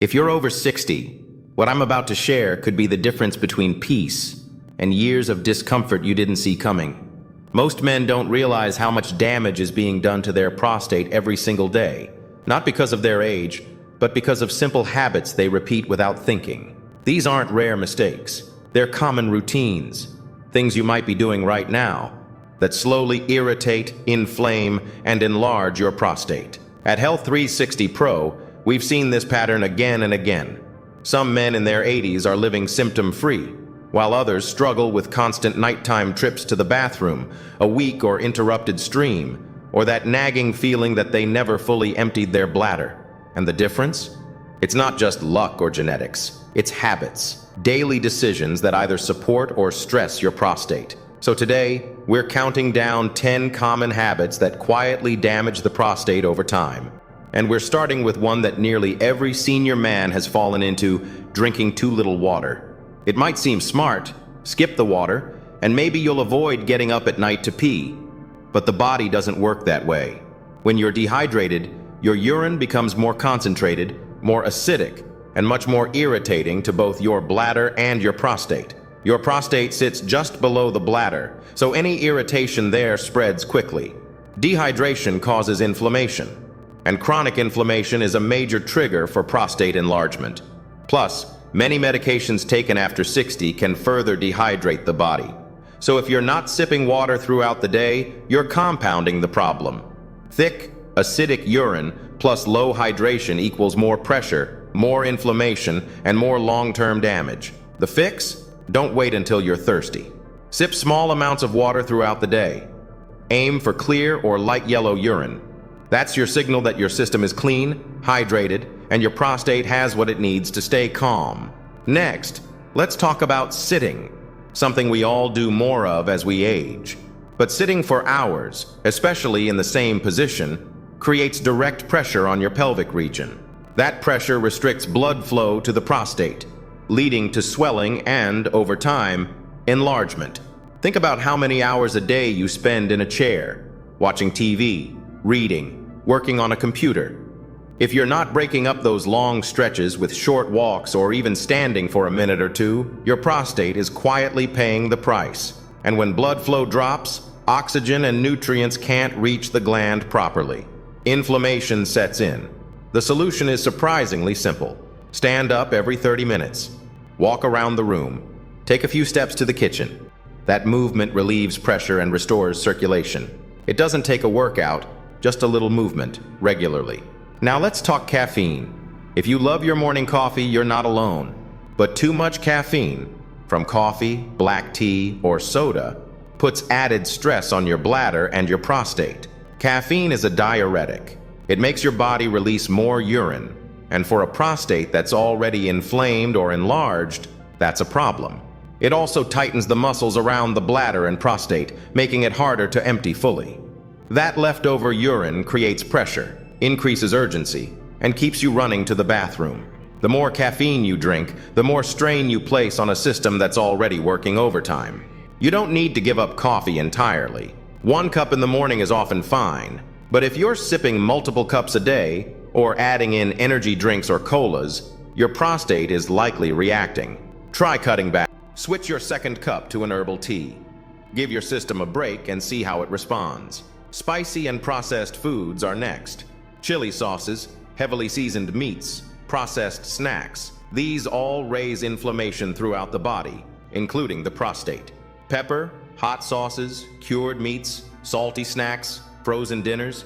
If you're over 60, what I'm about to share could be the difference between peace and years of discomfort you didn't see coming. Most men don't realize how much damage is being done to their prostate every single day, not because of their age, but because of simple habits they repeat without thinking. These aren't rare mistakes. They're common routines, things you might be doing right now, that slowly irritate, inflame, and enlarge your prostate. At Health360 Pro, we've seen this pattern again and again. Some men in their 80s are living symptom-free, while others struggle with constant nighttime trips to the bathroom, a weak or interrupted stream, or that nagging feeling that they never fully emptied their bladder. And the difference? It's not just luck or genetics. It's habits, daily decisions that either support or stress your prostate. So today, we're counting down 10 common habits that quietly damage the prostate over time. And we're starting with one that nearly every senior man has fallen into: drinking too little water. It might seem smart, skip the water, and maybe you'll avoid getting up at night to pee. But the body doesn't work that way. When you're dehydrated, your urine becomes more concentrated, more acidic, and much more irritating to both your bladder and your prostate. Your prostate sits just below the bladder, so any irritation there spreads quickly. Dehydration causes inflammation, and chronic inflammation is a major trigger for prostate enlargement. Plus, many medications taken after 60 can further dehydrate the body. So if you're not sipping water throughout the day, you're compounding the problem. Thick, acidic urine plus low hydration equals more pressure, more inflammation, and more long-term damage. The fix? Don't wait until you're thirsty. Sip small amounts of water throughout the day. Aim for clear or light yellow urine. That's your signal that your system is clean, hydrated, and your prostate has what it needs to stay calm. Next, let's talk about sitting, something we all do more of as we age. But sitting for hours, especially in the same position, creates direct pressure on your pelvic region. That pressure restricts blood flow to the prostate, leading to swelling and, over time, enlargement. Think about how many hours a day you spend in a chair, watching TV, reading, working on a computer. If you're not breaking up those long stretches with short walks or even standing for a minute or two, your prostate is quietly paying the price. And when blood flow drops, oxygen and nutrients can't reach the gland properly. Inflammation sets in. The solution is surprisingly simple. Stand up every 30 minutes. Walk around the room. Take a few steps to the kitchen. That movement relieves pressure and restores circulation. It doesn't take a workout, just a little movement, regularly. Now let's talk caffeine. If you love your morning coffee, you're not alone. But too much caffeine, from coffee, black tea, or soda, puts added stress on your bladder and your prostate. Caffeine is a diuretic. It makes your body release more urine, and for a prostate that's already inflamed or enlarged, that's a problem. It also tightens the muscles around the bladder and prostate, making it harder to empty fully. That leftover urine creates pressure, increases urgency, and keeps you running to the bathroom. The more caffeine you drink, the more strain you place on a system that's already working overtime. You don't need to give up coffee entirely. 1 cup in the morning is often fine, but if you're sipping multiple cups a day, or adding in energy drinks or colas, your prostate is likely reacting. Try cutting back. Switch your second cup to an herbal tea. Give your system a break and see how it responds. Spicy and processed foods are next. Chili sauces, heavily seasoned meats, processed snacks. These all raise inflammation throughout the body, including the prostate. Pepper, hot sauces, cured meats, salty snacks, frozen dinners.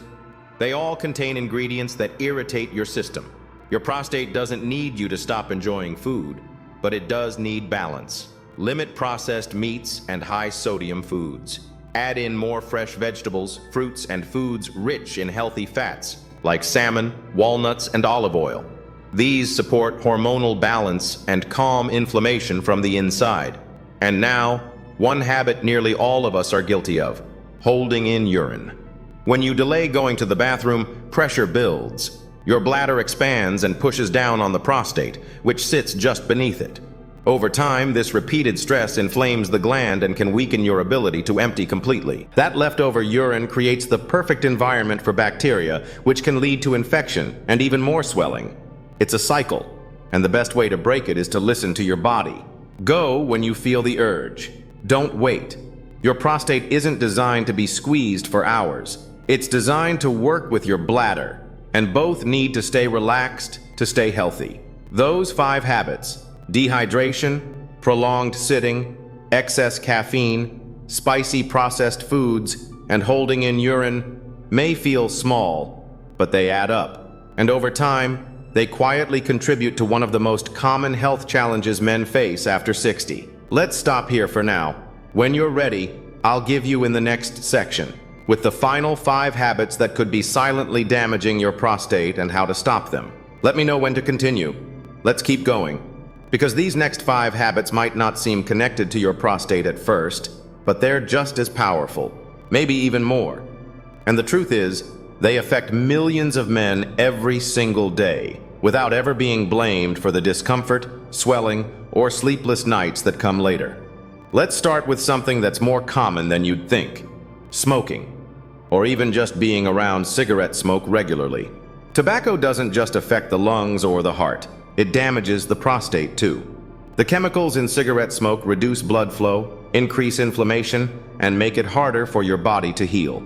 They all contain ingredients that irritate your system. Your prostate doesn't need you to stop enjoying food, but it does need balance. Limit processed meats and high-sodium foods. Add in more fresh vegetables, fruits, and foods rich in healthy fats, like salmon, walnuts, and olive oil. These support hormonal balance and calm inflammation from the inside. And now, one habit nearly all of us are guilty of: holding in urine. When you delay going to the bathroom, pressure builds. Your bladder expands and pushes down on the prostate, which sits just beneath it. Over time, this repeated stress inflames the gland and can weaken your ability to empty completely. That leftover urine creates the perfect environment for bacteria, which can lead to infection and even more swelling. It's a cycle. and the best way to break it is to listen to your body. Go when you feel the urge. Don't wait. Your prostate isn't designed to be squeezed for hours. It's designed to work with your bladder, and both need to stay relaxed to stay healthy. Those 5 habits: dehydration, prolonged sitting, excess caffeine, spicy processed foods, and holding in urine, may feel small, but they add up. And over time, they quietly contribute to one of the most common health challenges men face after 60. Let's stop here for now. When you're ready, I'll give you in the next section, with the final 5 habits that could be silently damaging your prostate and how to stop them. Let me know when to continue. Let's keep going. Because these next 5 habits might not seem connected to your prostate at first, but they're just as powerful, maybe even more. And the truth is, they affect millions of men every single day, without ever being blamed for the discomfort, swelling, or sleepless nights that come later. Let's start with something that's more common than you'd think: smoking, or even just being around cigarette smoke regularly. Tobacco doesn't just affect the lungs or the heart, it damages the prostate too. The chemicals in cigarette smoke reduce blood flow, increase inflammation, and make it harder for your body to heal.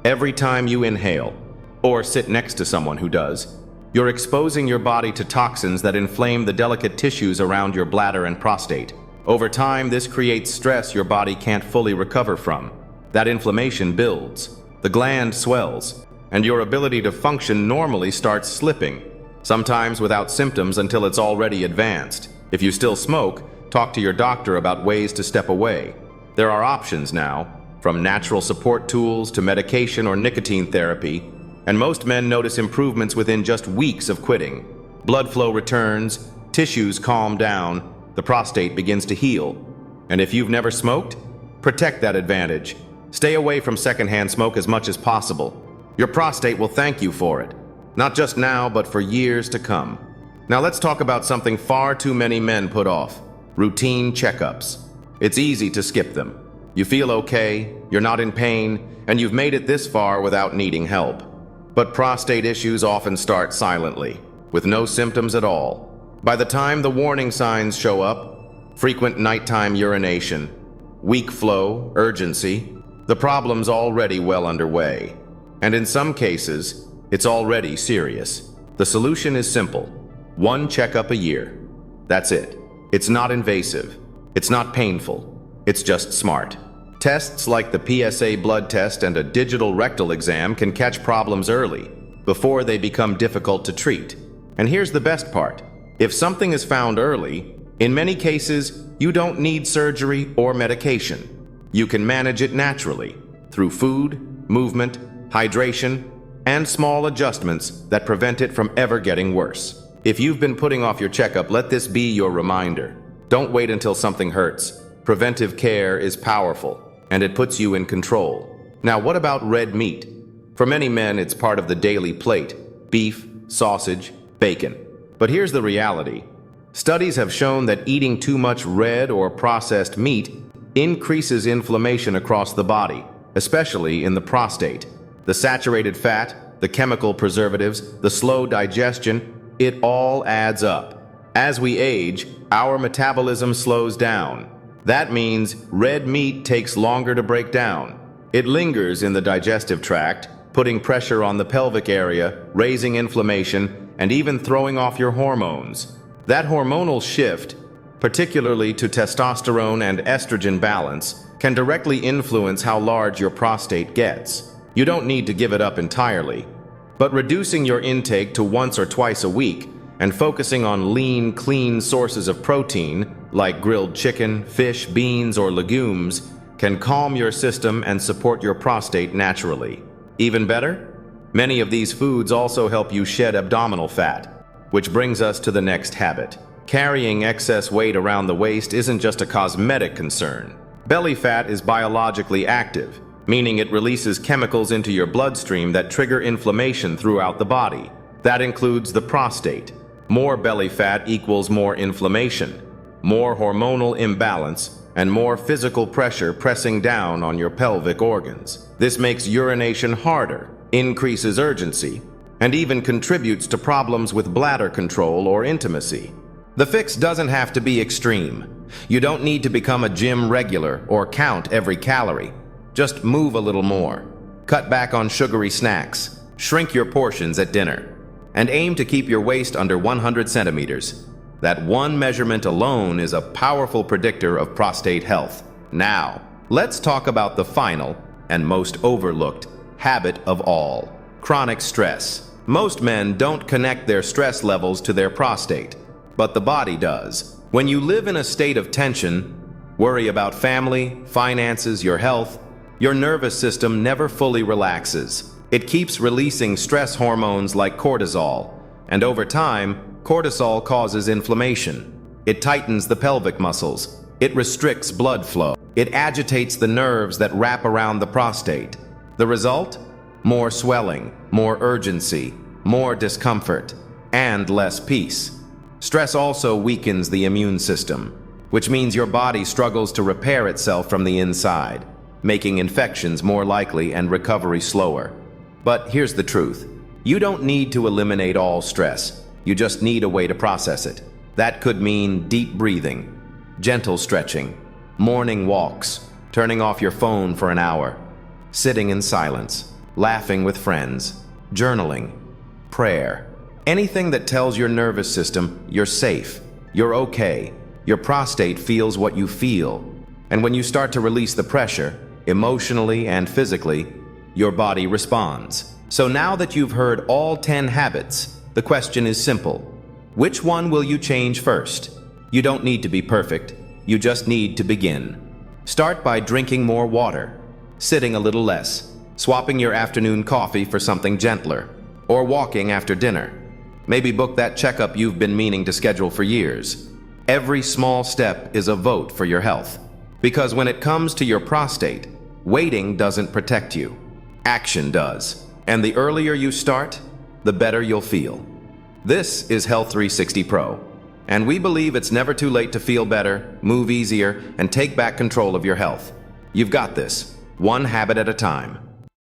Every time you inhale, or sit next to someone who does, you're exposing your body to toxins that inflame the delicate tissues around your bladder and prostate. Over time, this creates stress your body can't fully recover from. That inflammation builds, the gland swells, and your ability to function normally starts slipping, sometimes without symptoms until it's already advanced. If you still smoke, talk to your doctor about ways to step away. There are options now, from natural support tools to medication or nicotine therapy, and most men notice improvements within just weeks of quitting. Blood flow returns, tissues calm down, the prostate begins to heal. And if you've never smoked, protect that advantage. Stay away from secondhand smoke as much as possible. Your prostate will thank you for it, not just now, but for years to come. Now let's talk about something far too many men put off: routine checkups. It's easy to skip them. You feel okay, you're not in pain, and you've made it this far without needing help. But prostate issues often start silently, with no symptoms at all. By the time the warning signs show up, frequent nighttime urination, weak flow, urgency, the problem's already well underway. And in some cases, it's already serious. The solution is simple: 1 checkup a year. That's it. It's not invasive. It's not painful. It's just smart. Tests like the PSA blood test and a digital rectal exam can catch problems early, before they become difficult to treat. And here's the best part: if something is found early, in many cases, you don't need surgery or medication. You can manage it naturally, through food, movement, hydration, and small adjustments that prevent it from ever getting worse. If you've been putting off your checkup, let this be your reminder. Don't wait until something hurts. Preventive care is powerful, and it puts you in control. Now, what about red meat? For many men, it's part of the daily plate: beef, sausage, bacon. But here's the reality. Studies have shown that eating too much red or processed meat increases inflammation across the body, especially in the prostate. The saturated fat, the chemical preservatives, the slow digestion, it all adds up. As we age, our metabolism slows down. That means red meat takes longer to break down. It lingers in the digestive tract, putting pressure on the pelvic area, raising inflammation, and even throwing off your hormones. That hormonal shift, particularly to testosterone and estrogen balance, can directly influence how large your prostate gets. You don't need to give it up entirely, but reducing your intake to once or twice a week and focusing on lean, clean sources of protein, like grilled chicken, fish, beans, or legumes, can calm your system and support your prostate naturally. Even better, many of these foods also help you shed abdominal fat, which brings us to the next habit. Carrying excess weight around the waist isn't just a cosmetic concern. Belly fat is biologically active, meaning it releases chemicals into your bloodstream that trigger inflammation throughout the body. That includes the prostate. More belly fat equals more inflammation, more hormonal imbalance, and more physical pressure pressing down on your pelvic organs. This makes urination harder, increases urgency, and even contributes to problems with bladder control or intimacy. The fix doesn't have to be extreme. You don't need to become a gym regular or count every calorie. Just move a little more. Cut back on sugary snacks. Shrink your portions at dinner. And aim to keep your waist under 100 centimeters. That one measurement alone is a powerful predictor of prostate health. Now, let's talk about the final and most overlooked habit of all: chronic stress. Most men don't connect their stress levels to their prostate, but the body does. When you live in a state of tension, worry about family, finances, your health, your nervous system never fully relaxes. It keeps releasing stress hormones like cortisol, and over time, cortisol causes inflammation. It tightens the pelvic muscles. It restricts blood flow. It agitates the nerves that wrap around the prostate. The result? More swelling, more urgency, more discomfort, and less peace. Stress also weakens the immune system, which means your body struggles to repair itself from the inside, making infections more likely and recovery slower. But here's the truth. You don't need to eliminate all stress. You just need a way to process it. That could mean deep breathing, gentle stretching, morning walks, turning off your phone for an hour, sitting in silence, laughing with friends, journaling, prayer. Anything that tells your nervous system you're safe, you're okay, your prostate feels what you feel. And when you start to release the pressure, emotionally and physically, your body responds. So now that you've heard all 10 habits, the question is simple. Which one will you change first? You don't need to be perfect. You just need to begin. Start by drinking more water, sitting a little less, swapping your afternoon coffee for something gentler, or walking after dinner. Maybe book that checkup you've been meaning to schedule for years. Every small step is a vote for your health. Because when it comes to your prostate, waiting doesn't protect you. Action does. And the earlier you start, the better you'll feel. This is Health360 Pro. And we believe it's never too late to feel better, move easier, and take back control of your health. You've got this, one habit at a time.